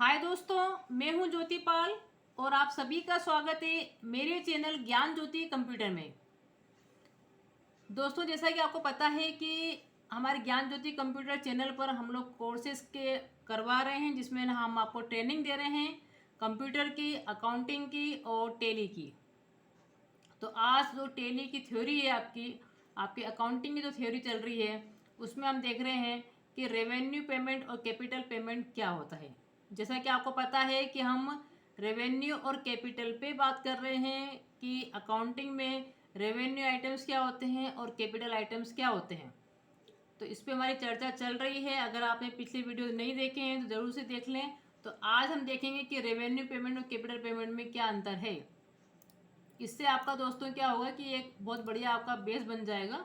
हाय दोस्तों, मैं हूं ज्योति पाल और आप सभी का स्वागत है मेरे चैनल ज्ञान ज्योति कंप्यूटर में। दोस्तों, जैसा कि आपको पता है कि हमारे ज्ञान ज्योति कंप्यूटर चैनल पर हम लोग कोर्सेज के करवा रहे हैं, जिसमें हम आपको ट्रेनिंग दे रहे हैं कंप्यूटर की, अकाउंटिंग की और टेली की। तो आज जो टेली की थ्योरी है, आपकी अकाउंटिंग की जो थ्योरी चल रही है, उसमें हम देख रहे हैं कि रेवेन्यू पेमेंट और कैपिटल पेमेंट क्या होता है। जैसा कि आपको पता है कि हम रेवेन्यू और कैपिटल पे बात कर रहे हैं कि अकाउंटिंग में रेवेन्यू आइटम्स क्या होते हैं और कैपिटल आइटम्स क्या होते हैं। तो इस पे हमारी चर्चा चल रही है। अगर आपने पिछले वीडियो नहीं देखे हैं तो ज़रूर से देख लें। तो आज हम देखेंगे कि रेवेन्यू पेमेंट और कैपिटल पेमेंट में क्या अंतर है। इससे आपका दोस्तों क्या होगा कि एक बहुत बढ़िया आपका बेस बन जाएगा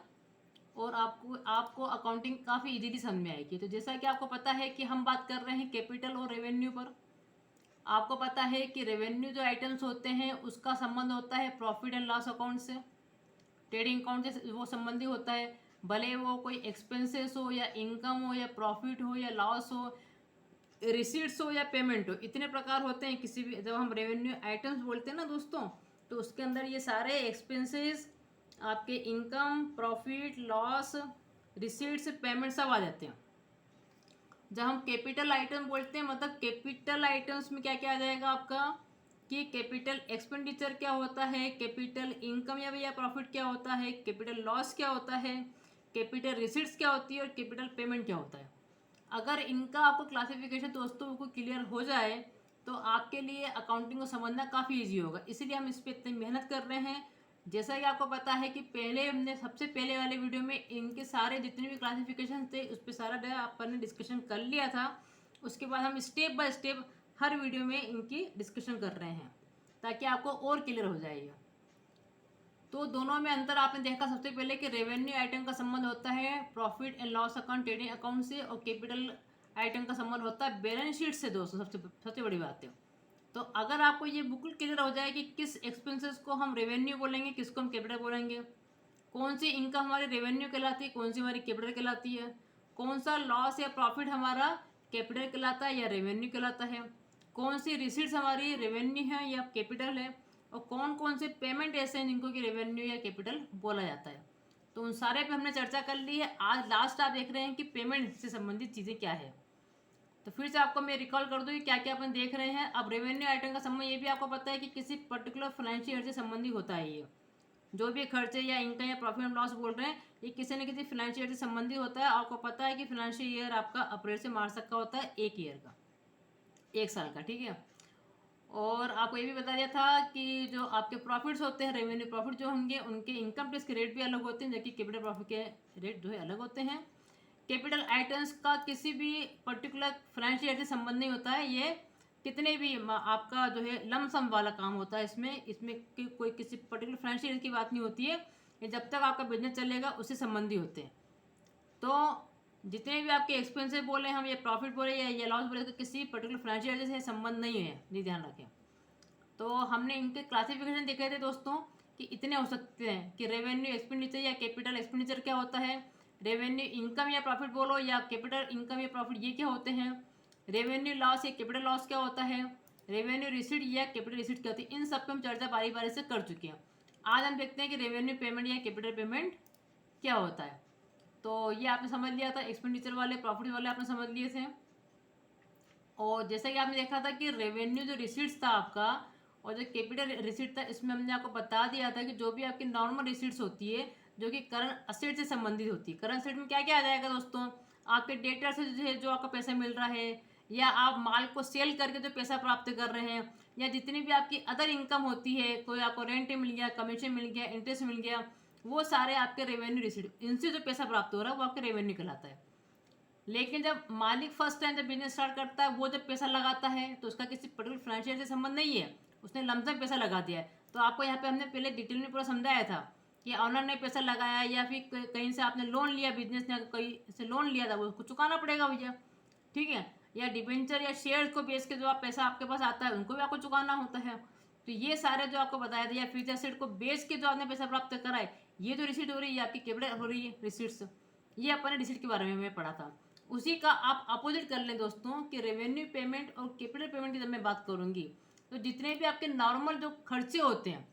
और आपको आपको अकाउंटिंग काफ़ी इजीली समझ में आएगी। तो जैसा कि आपको पता है कि हम बात कर रहे हैं कैपिटल और रेवेन्यू पर। आपको पता है कि रेवेन्यू जो आइटम्स होते हैं उसका संबंध होता है प्रॉफिट एंड लॉस अकाउंट से, ट्रेडिंग अकाउंट से वो संबंधी होता है। भले वो कोई एक्सपेंसेस हो या इनकम हो या प्रॉफिट हो या लॉस हो, रिसीट्स हो या पेमेंट हो, इतने प्रकार होते हैं। किसी भी जब हम रेवेन्यू आइटम्स बोलते हैं ना दोस्तों, तो उसके अंदर ये सारे एक्सपेंसेस, आपके income, profit, loss, receipts, payment सब आ जाते हैं। जब हम कैपिटल आइटम बोलते हैं, मतलब कैपिटल आइटम्स में क्या क्या आ जाएगा आपका कि कैपिटल एक्सपेंडिचर क्या होता है, कैपिटल इनकम या भैया प्रॉफिट क्या होता है, कैपिटल लॉस क्या होता है, कैपिटल रिसीट्स क्या होती है और कैपिटल पेमेंट क्या होता है। अगर इनका आपको क्लासिफिकेशन दोस्तों को क्लियर हो जाए तो आपके लिए अकाउंटिंग को समझना काफ़ी इजी होगा। इसीलिए हम इस पर इतनी मेहनत कर रहे हैं। जैसा कि आपको पता है कि पहले हमने सबसे पहले वाले वीडियो में इनके सारे जितने भी क्लासिफिकेशन थे उस पर सारा अपन ने डिस्कशन कर लिया था। उसके बाद हम step by step her video में इनकी डिस्कशन कर रहे हैं ताकि आपको और क्लियर हो जाएगा। तो दोनों में अंतर आपने देखा सबसे पहले कि रेवेन्यू आइटम का संबंध होता है profit and loss account, trading account से, और कैपिटल आइटम का संबंध होता है बैलेंस शीट से। दोस्तों, सबसे सबसे बड़ी बात है। तो अगर आपको ये बिल्कुल क्लियर हो जाए कि किस एक्सपेंसेस को हम रेवेन्यू बोलेंगे, किसको हम कैपिटल बोलेंगे, कौन सी इनकम हमारी रेवेन्यू कहलाती है, कौन सी हमारी कैपिटल कहलाती है, कौन सा लॉस या प्रॉफिट हमारा कैपिटल कहलाता है या रेवेन्यू कहलाता है, कौन सी रिसीट्स हमारी रेवेन्यू है या कैपिटल है, और कौन कौन से पेमेंट ऐसे हैं जिनको कि रेवेन्यू या कैपिटल बोला जाता है। तो उन सारे पे हमने चर्चा कर ली है। आज लास्ट आप देख रहे हैं कि पेमेंट से संबंधित चीज़ें क्या है। तो फिर से आपको मैं रिकॉल कर दूँ कि क्या क्या अपन देख रहे हैं। अब रेवेन्यू आइटम का संबंध ये भी आपको पता है कि किसी पर्टिकुलर फाइनेंशियल ईयर से संबंधित होता है। ये जो भी खर्चे या इनकम या प्रॉफिट एंड लॉस बोल रहे हैं, ये किसी न किसी फाइनेंशियल ईयर से संबंधित होता है। आपको पता है कि फाइनेंशियल ईयर आपका अप्रैल से मार्च तक का होता है, एक ईयर का, एक साल का, ठीक है। और आपको ये भी बता दिया था कि जो आपके प्रॉफिट्स होते हैं, रेवेन्यू प्रॉफिट जो होंगे, उनके इनकम टैक्स के रेट भी अलग होते हैं, जबकि कैपिटल प्रॉफिट के रेट जो है अलग होते हैं। कैपिटल आइटम्स का किसी भी पर्टिकुलर फाइनेंशियल ईयर से संबंध नहीं होता है। ये कितने भी आपका जो है लमसम वाला काम होता है। इसमें इसमें कोई किसी पर्टिकुलर फाइनेंशियल ईयर की बात नहीं होती है। ये जब तक आपका बिजनेस चलेगा उससे संबंधी होते हैं। तो जितने भी आपके एक्सपेंसेस बोले हम, ये प्रॉफिट बोले या लॉस बोले, तो किसी पर्टिकुलर फाइनेंशियल ईयर से संबंध नहीं है, ये ध्यान रखें। तो हमने इनके क्लासिफिकेशन देखे थे दोस्तों कि इतने हो सकते हैं कि रेवेन्यू एक्सपेंडिचर या कैपिटल एक्सपेंडिचर क्या होता है, रेवेन्यू इनकम या प्रॉफिट बोलो या कैपिटल इनकम या प्रॉफिट, ये क्या होते हैं, रेवेन्यू लॉस या कैपिटल लॉस क्या होता है, रेवेन्यू रिसीट या कैपिटल रिसीट क्या होती है। इन सब पे हम चर्चा बारी बारी से कर चुके हैं। आज हम देखते हैं कि रेवेन्यू पेमेंट या कैपिटल पेमेंट क्या होता है। तो ये आपने समझ लिया था, एक्सपेंडिचर वाले प्रॉफिट वाले आपने समझ लिए थे। और जैसा कि आपने देखा था कि रेवेन्यू जो रिसीट्स था आपका और जो कैपिटल रिसीट था, इसमें हमने आपको बता दिया था कि जो भी आपकी नॉर्मल रिसीट्स होती है जो कि करंट असेट से संबंधित होती है। करंट असेट में क्या क्या आ जाएगा दोस्तों, आपके डेटर से जो है जो आपका पैसा मिल रहा है, या आप माल को सेल करके जो पैसा प्राप्त कर रहे हैं, या जितनी भी आपकी अदर इनकम होती है, कोई आपको रेंट मिल गया, कमीशन मिल गया, इंटरेस्ट मिल गया, वो सारे आपके रेवेन्यू रिसीट, इनसे जो पैसा प्राप्त हो रहा है वो आपके रेवेन्यू कहलाता है। लेकिन जब मालिक फर्स्ट टाइम जब बिजनेस स्टार्ट करता है, वो जब पैसा लगाता है तो उसका किसी पर्टिकुलर फाइनेंशियल से संबंध नहीं है, उसने लमसम पैसा लगा दिया है। तो आपको यहाँ पे हमने पहले डिटेल में पूरा समझाया था कि ऑनर ने पैसा लगाया या फिर कहीं से आपने लोन लिया, बिजनेस ने कहीं से लोन लिया था, वो उसको चुकाना पड़ेगा भैया, ठीक है। या डिबेंचर या शेयर को बेच के जो आप पैसा आपके पास आता है उनको भी आपको चुकाना होता है। तो ये सारे जो आपको बताया था, या फ्यूचर सेट को बेच के जो आपने पैसा प्राप्त करा है, ये जो रिसीट हो रही है आपकी कैपिटल हो रही है रिसीट्स। ये अपन ने रिसीट के बारे में पढ़ा था। उसी का आप अपोजिट कर लें दोस्तों कि रेवेन्यू पेमेंट और कैपिटल पेमेंट की जब मैं बात करूँगी तो जितने भी आपके नॉर्मल जो खर्चे होते हैं,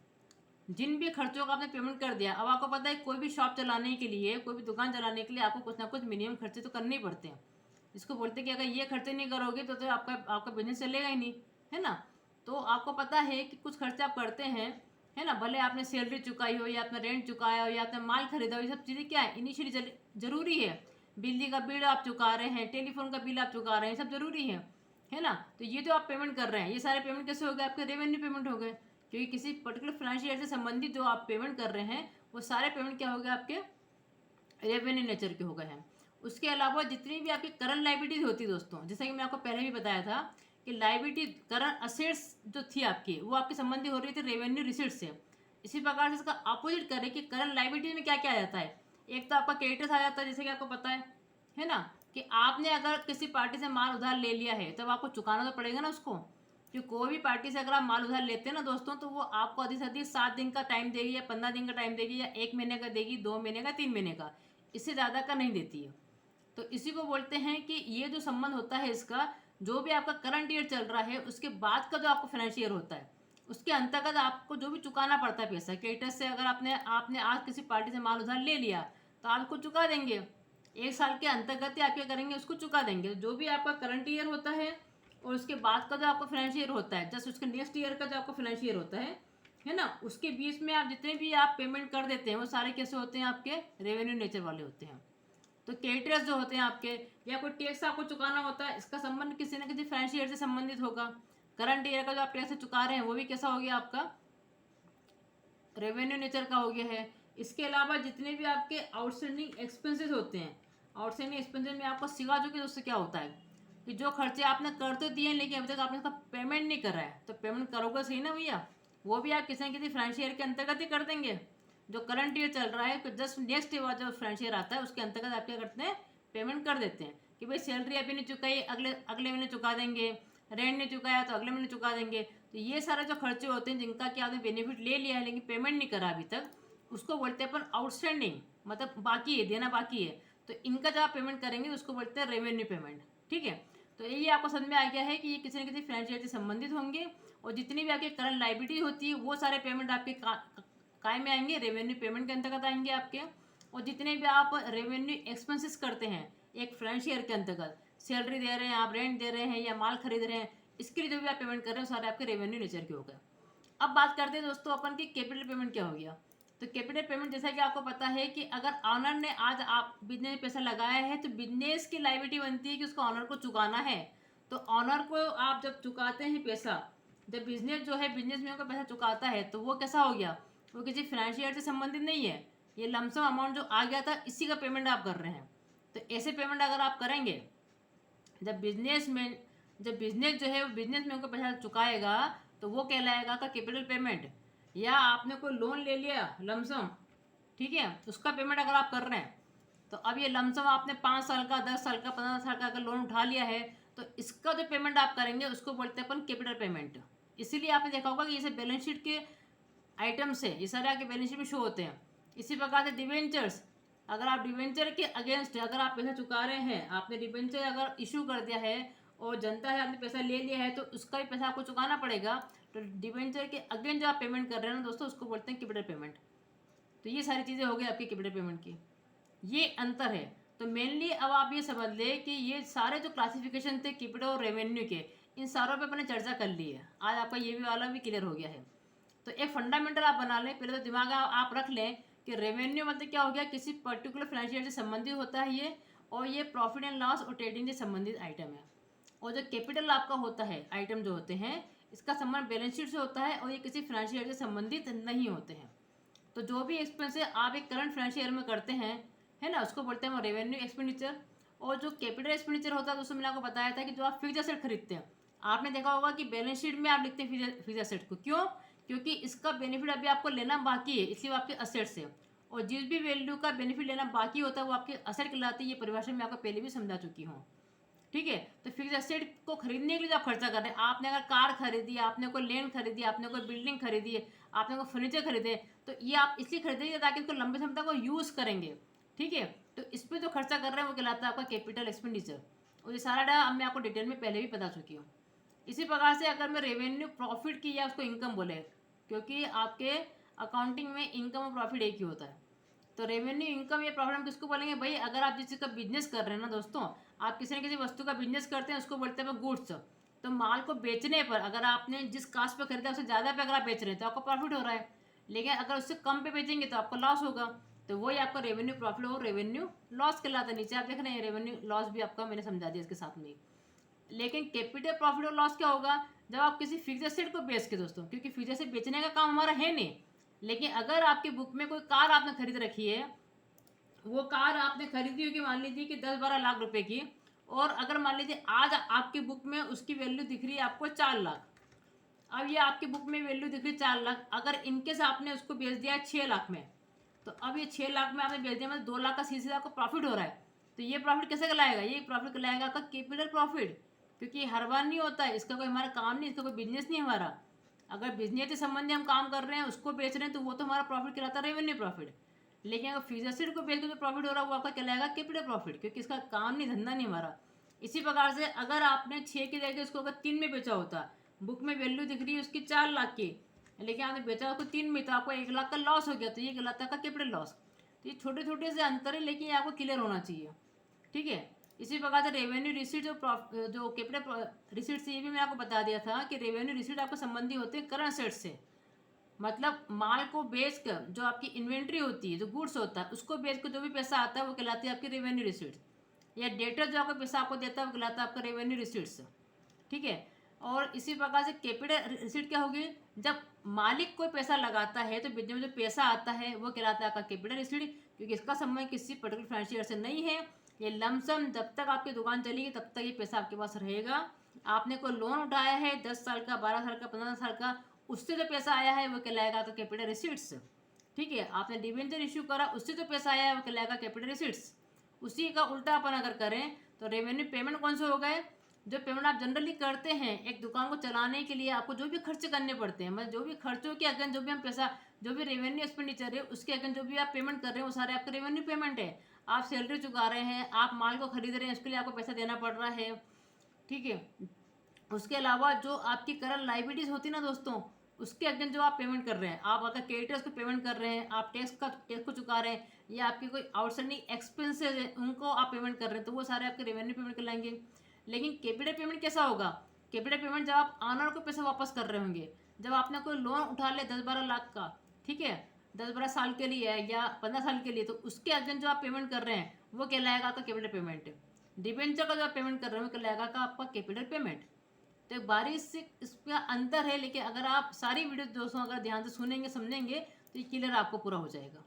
जिन भी खर्चों का आपने पेमेंट कर दिया, अब आपको पता है कोई भी शॉप चलाने के लिए, कोई भी दुकान चलाने के लिए आपको कुछ ना कुछ मिनिमम खर्चे तो करने ही पड़ते हैं। इसको बोलते हैं कि अगर ये खर्चे नहीं करोगे तो आपका आपका बिजनेस चलेगा ही नहीं, है ना। तो आपको पता है कि कुछ खर्चे आप करते हैं, है ना, भले आपने सैलरी चुकाई हो या आपने रेंट चुकाया हो या आपने माल खरीदा हो, ये सब चीज़ें क्या है इनिशियली जरूरी है। बिजली का बिल आप चुका रहे हैं, टेलीफोन का बिल आप चुका रहे हैं, सब जरूरी है ना। तो ये जो आप पेमेंट कर रहे हैं, ये सारे पेमेंट कैसे हो गए, आपके रेवेन्यू पेमेंट हो गए, क्योंकि किसी पर्टिकुलर फाइनेंशियल ईयर से संबंधित जो आप पेमेंट कर रहे हैं वो सारे पेमेंट क्या हो गए, आपके रेवेन्यू नेचर के हो गए हैं। उसके अलावा जितनी भी आपकी करंट लाइबिलिटीज होती है दोस्तों, जैसा कि मैं आपको पहले भी बताया था कि लाइबिलिटी करंट असेट्स जो थी आपकी वो आपकी संबंधी हो रही थी रेवेन्यू रिसीट से। इसी प्रकार से इसका अपोजिट करें कि करंट लाइबिलिटी में क्या क्या आ जाता है। एक तो आपका क्रेडिटर्स आ जाता है, जैसे कि आपको पता है ना, कि आपने अगर किसी पार्टी से माल उधार ले लिया है तब आपको चुकाना तो पड़ेगा ना उसको। कि कोई भी पार्टी से अगर आप माल उधार लेते हैं ना दोस्तों, तो वो आपको अधिक से अधिक 7 दिन का टाइम देगी या 15 दिन का टाइम देगी या 1 महीने का देगी, 2 महीने का, 3 महीने का, इससे ज़्यादा का नहीं देती है। तो इसी को बोलते हैं कि ये जो संबंध होता है इसका, जो भी आपका करंट ईयर चल रहा है उसके बाद का जो आपको फाइनेंशियल ईयर होता है उसके अंतर्गत आपको जो भी चुकाना पड़ता है पैसा क्रेडिटर्स से। अगर आपने आपने आज किसी पार्टी से माल उधार ले लिया तो आपको चुका देंगे, 1 साल के अंतर्गत ही आप क्या करेंगे, उसको चुका देंगे। जो भी आपका करंट ईयर होता है और उसके बाद का जो आपका फाइनेंशियल ईयर होता है, जस्ट उसके नेक्स्ट ईयर का जो आपका फाइनेंशियल ईयर होता है ना, उसके बीच में आप जितने भी आप पेमेंट कर देते हैं वो सारे कैसे होते हैं, आपके रेवेन्यू नेचर वाले होते हैं। तो क्रेडिटर्स जो होते हैं आपके, या कोई टैक्स आपको चुकाना होता है, इसका संबंध किसी न किसी फाइनेंशियल ईयर से संबंधित होगा। करंट ईयर का जो आप टैक्स चुका रहे हैं वो भी कैसा हो गया, आपका रेवेन्यू नेचर का हो गया है। इसके अलावा जितने भी आपके आउटस्टैंडिंग एक्सपेंसेस होते हैं, आउटस्टैंडिंग एक्सपेंसेस में आपको सिखा चुके हैं उससे क्या होता है कि जो खर्चे आपने कर तो दिए लेकिन अभी तक आपने उसका पेमेंट नहीं करा है, तो पेमेंट करोगे सही ना भैया, वो भी आप किसी न किसी फाइनेंशियल ईयर के अंतर्गत ही कर देंगे। जो करंट ईयर चल रहा है तो जस्ट नेक्स्ट ईयर जो फाइनेंशियल ईयर आता है उसके अंतर्गत आप क्या करते हैं, पेमेंट कर देते हैं कि भाई सैलरी अभी नहीं चुकाई, अगले अगले महीने चुका देंगे, रेंट नहीं चुकाया तो अगले महीने चुका देंगे। तो ये सारे जो खर्चे होते हैं जिनका कि आपने बेनिफिट ले लिया है लेकिन पेमेंट नहीं करा अभी तक, उसको बोलते हैं अपन आउटस्टैंडिंग, मतलब बाकी है, देना बाकी है। तो इनका जब आप पेमेंट करेंगे उसको बोलते हैं रेवेन्यू पेमेंट। ठीक है, तो ये आपको समझ में आ गया है कि ये किसी न किसी फाइनेंशियल से संबंधित होंगे और जितनी भी आपकी करंट लाइबिलिटी होती है वो सारे पेमेंट आपके काय में आएंगे, रेवेन्यू पेमेंट के अंतर्गत आएंगे आपके। और जितने भी आप रेवेन्यू एक्सपेंसेस करते हैं एक फाइनेंशियल ईयर के अंतर्गत, सैलरी दे रहे हैं आप, रेंट दे रहे हैं या माल खरीद रहे हैं, इसके लिए जो भी आप पेमेंट कर रहे हैं सारे आपके रेवेन्यू नेचर के हो गए। अब बात करते हैं दोस्तों अपन की कैपिटल पेमेंट क्या हो गया। तो कैपिटल पेमेंट जैसा कि आपको पता है कि अगर ऑनर ने आज आप बिजनेस में पैसा लगाया है तो बिजनेस की लायबिलिटी बनती है कि उसको ऑनर को चुकाना है। तो ऑनर को आप जब चुकाते हैं पैसा, जब बिजनेस जो है बिजनेस में पैसा चुकाता है तो वो कैसा हो गया, वो किसी फाइनेंशियल ईयर से संबंधित नहीं है, ये लमसम अमाउंट जो आ गया था इसी का पेमेंट आप कर रहे हैं। तो ऐसे पेमेंट अगर आप करेंगे, जब बिजनेस जो है वो बिजनेस में उनको पैसा चुकाएगा तो वो कहलाएगा का कैपिटल पेमेंट। या आपने कोई लोन ले लिया लमसम, ठीक है, उसका पेमेंट अगर आप कर रहे हैं तो अब ये लमसम आपने 5 साल का, 10 साल का, 15 साल का अगर लोन उठा लिया है तो इसका जो पेमेंट आप करेंगे उसको बोलते हैं अपन कैपिटल पेमेंट। इसीलिए आपने देखा होगा कि ये बैलेंस शीट के आइटम्स है, ये सारे आपके बैलेंस शीट में शो होते हैं। इसी प्रकार से डिवेंचर्स, अगर आप डिवेंचर के अगेंस्ट अगर आप पैसा चुका रहे हैं, आपने डिवेंचर अगर इशू कर दिया है और जनता है आपने पैसा ले लिया है तो उसका भी पैसा आपको चुकाना पड़ेगा। तो डिवेंचर के अगेंस्ट जो आप पेमेंट कर रहे हैं ना दोस्तों उसको बोलते हैं कैपिटल पेमेंट। तो ये सारी चीज़ें हो गई आपकी कैपिटल पेमेंट की, ये अंतर है। तो मेनली अब आप ये समझ ले कि ये सारे जो क्लासिफिकेशन थे कैपिटल और रेवेन्यू के, इन सारों पे अपने चर्चा कर ली है। आज आपका ये भी वाला भी क्लियर हो गया है। तो एक फंडामेंटल आप बना लें, पहले तो दिमाग में आप रख लें कि रेवेन्यू मतलब क्या हो गया, किसी पर्टिकुलर फाइनेंशियल से संबंधित होता है ये, और ये प्रॉफिट एंड लॉस और ट्रेडिंग से संबंधित आइटम है। और जो कैपिटल आपका होता है, आइटम जो होते हैं इसका संबंध बैलेंस शीट से होता है और ये किसी फाइनेंशियल से संबंधित नहीं होते हैं। तो जो भी एक्सपेंस आप एक करंट फाइनेंशियल ईयर में करते हैं, है ना, उसको बोलते हैं रेवेन्यू एक्सपेंडिचर। और जो कैपिटल एक्सपेंडिचर होता है तो उसमें मैंने आपको बताया था कि जो आप फिक्स एसेट खरीदते हैं, आपने देखा होगा कि बैलेंस शीट में आप लिखते हैं फिक्स एसेट को, क्यों, क्योंकि इसका बेनिफिट अभी आपको लेना बाकी है, इसलिए वो आपके असेट्स है। और जिस भी वैल्यू का बेनिफिट लेना बाकी होता है वो आपके असेट कहलाती है। ये परिभाषा मैं आपको पहले भी समझा चुकी हूँ। ठीक है, तो फिक्स एसेट को खरीदने के लिए आप खर्चा कर रहे हैं, आपने अगर कार खरीदी, आपने कोई लैंड खरीदी, आपने कोई बिल्डिंग खरीदी है, आपने कोई फर्नीचर खरीदे, तो ये आप इसलिए खरीदेंगे ताकि इसको लंबे समय तक वो यूज़ करेंगे। ठीक है, तो इस पर जो खर्चा कर रहे हैं वो कहलाता है आपका कैपिटल एक्सपेंडिचर। और ये सारा डाटा अब मैं आपको डिटेल में पहले भी बता चुकी हूँ। इसी प्रकार से अगर मैं रेवेन्यू प्रॉफिट की या उसको इनकम बोले, क्योंकि आपके अकाउंटिंग में इनकम और प्रॉफिट एक ही होता है। तो रेवेन्यू इनकम या प्रॉफिट हम किसको बोलेंगे भाई, अगर आप जिस चीज़ का बिजनेस कर रहे हैं ना दोस्तों, आप किसी न किसी वस्तु का बिजनेस करते हैं, उसको बोलते हैं गुड्स। तो माल को बेचने पर अगर आपने जिस कास्ट पर खरीदा उससे ज़्यादा पे अगर आप बेच रहे हैं तो आपको प्रॉफिट हो रहा है, लेकिन अगर उससे कम पे बेचेंगे तो आपको लॉस होगा। तो वही आपका रेवेन्यू प्रॉफिट और रेवेन्यू लॉस कहलाता है। नीचे आप देख रहे हैं रेवेन्यू लॉस भी आपका मैंने समझा दिया इसके साथ में। लेकिन कैपिटल प्रॉफिट और लॉस क्या होगा, जब आप किसी फिक्स एसेट को बेच के दोस्तों, क्योंकि फिक्स एसेट बेचने का काम हमारा है नहीं, लेकिन अगर आपकी बुक में कोई कार आपने खरीद रखी है, वो कार आपने खरीदी होगी मान लीजिए कि 10-12 लाख रुपए की, और अगर मान लीजिए आज आपकी बुक में उसकी वैल्यू दिख रही है आपको 4 लाख। अब ये आपकी बुक में वैल्यू दिख रही है 4 लाख, अगर इनकेस आपने उसको बेच दिया है 6 लाख में, तो अब ये 6 लाख में आपने बेच दिया मतलब 2 लाख का सीधे आपको प्रॉफिट हो रहा है। तो ये प्रॉफिट कैसे कहलाएगा, ये प्रॉफिट कहलाएगा आपका कैपिटल प्रॉफिट, क्योंकि हर बार नहीं होता है, इसका कोई हमारा काम नहीं, इसका कोई बिजनेस नहीं हमारा। अगर बिजनेस के संबंधी हम काम कर रहे हैं, उसको बेच रहे हैं, तो वो तो हमारा प्रॉफिट कहलाता है रेवेन्यू प्रॉफिट। लेकिन अगर फिक्स एसेट को बेच के जो प्रॉफिट हो रहा है वो आपका कहलाएगा कैपिटल प्रॉफिट, क्योंकि इसका काम नहीं, धंधा नहीं हमारा। इसी प्रकार से अगर आपने 6 की जगह उसको अगर 3 में बेचा होता, बुक में वैल्यू दिख रही है उसकी 4 लाख की, लेकिन आपने बेचा उसको 3 में, तो आपको 1 लाख का लॉस हो गया, तो ये कहलाता है कैपिटल लॉस। तो ये छोटे छोटे से अंतर है, लेकिन ये आपको क्लियर होना चाहिए, ठीक है। इसी प्रकार से रेवेन्यू रिसीट जो कैपिटल रिसीट से, ये भी मैंने आपको बता दिया था कि रेवेन्यू रिसीट आपको संबंधी होते हैं करंट एसेट से। मतलब माल को बेच कर जो आपकी इन्वेंट्री होती है, जो गुड्स होता है, उसको बेच कर जो भी पैसा आता है वो कहलाती है आपकी रेवेन्यू रिसीट्स। या डेटर जो आपको पैसा आपको देता है वो कहलाता है आपका रेवेन्यू रिसीट्स, ठीक है। और इसी प्रकार से कैपिटल रिसीट क्या होगी, जब मालिक कोई पैसा लगाता है तो बिजनेस में जो पैसा आता है वो कहलाता है आपका कैपिटल रिसीट, क्योंकि इसका संबंध किसी पर्टिकुलर फाइनेंशियल से नहीं है। ये लमसम जब तक आपकी दुकान चलेगी तब तक ये पैसा आपके पास रहेगा। आपने कोई लोन उठाया है 10 साल का, 12 साल का, 15 साल का, उससे जो पैसा आया है वो कहलाएगा आपका कैपिटल रिसीट्स, ठीक है। आपने डिवेंचर इश्यू करा, उससे जो पैसा आया है वो कहलाएगा कैपिटल रिसीट्स। उसी का उल्टा अपन अगर करें तो रेवेन्यू पेमेंट कौन से हो गए, जो पेमेंट आप जनरली करते हैं एक दुकान को चलाने के लिए, आपको जो भी खर्च करने पड़ते हैं, मतलब जो भी खर्चों के अगेंस्ट जो भी हम पैसा, जो भी रेवेन्यू एक्सपेंडिचर है उसके अगेंस्ट जो भी आप पेमेंट कर रहे हैं वो सारे आपका रेवेन्यू पेमेंट है। आप सैलरी चुका रहे हैं, आप माल को खरीद रहे हैं, उसके लिए आपको पैसा देना पड़ रहा है, ठीक है। उसके अलावा जो आपकी करंट लाइबिलिटीज होती है ना दोस्तों, उसके अगेंस्ट जो आप पेमेंट कर रहे हैं, आप अगर क्रेडिटर्स को पेमेंट कर रहे हैं, आप टैक्स को चुका रहे हैं, या आपके कोई आउटस्टैंडिंग एक्सपेंसेस है उनको आप पेमेंट कर रहे हैं, तो वो सारे आपके रेवेन्यू पेमेंट कहलाएंगे। लेकिन कैपिटल पेमेंट कैसा होगा, कैपिटल पेमेंट जब आप ऑनर को पैसा वापस कर रहे होंगे, जब आपने कोई लोन उठा लिया 10-12 लाख का, ठीक है, 10-12 साल के लिए या 15 साल के लिए, तो उसके अगेंस्ट जो आप पेमेंट कर रहे हैं वो कहलाएगा आपका कैपिटल पेमेंट। डिबेंचर का जो आप पेमेंट कर रहे हो वो कहलाएगा आपका कैपिटल पेमेंट। तो एक बारीक से इसका अंतर है, लेकिन अगर आप सारी वीडियो दोस्तों अगर ध्यान से सुनेंगे समझेंगे तो ये क्लियर आपको पूरा हो जाएगा।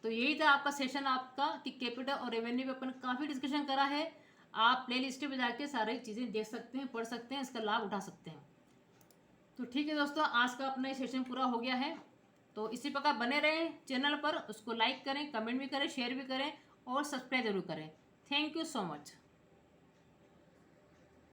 तो यही था आपका सेशन आपका कि कैपिटल और रेवेन्यू पे अपन काफ़ी डिस्कशन करा है। आप प्ले लिस्ट में जाके सारी चीज़ें देख सकते हैं, पढ़ सकते हैं, इसका लाभ उठा सकते हैं। तो ठीक है दोस्तों, आज का अपना ये सेशन पूरा हो गया है। तो इसी प्रकार बने रहें चैनल पर, उसको लाइक करें, कमेंट भी करें, शेयर भी करें और सब्सक्राइब जरूर करें। Thank you so much.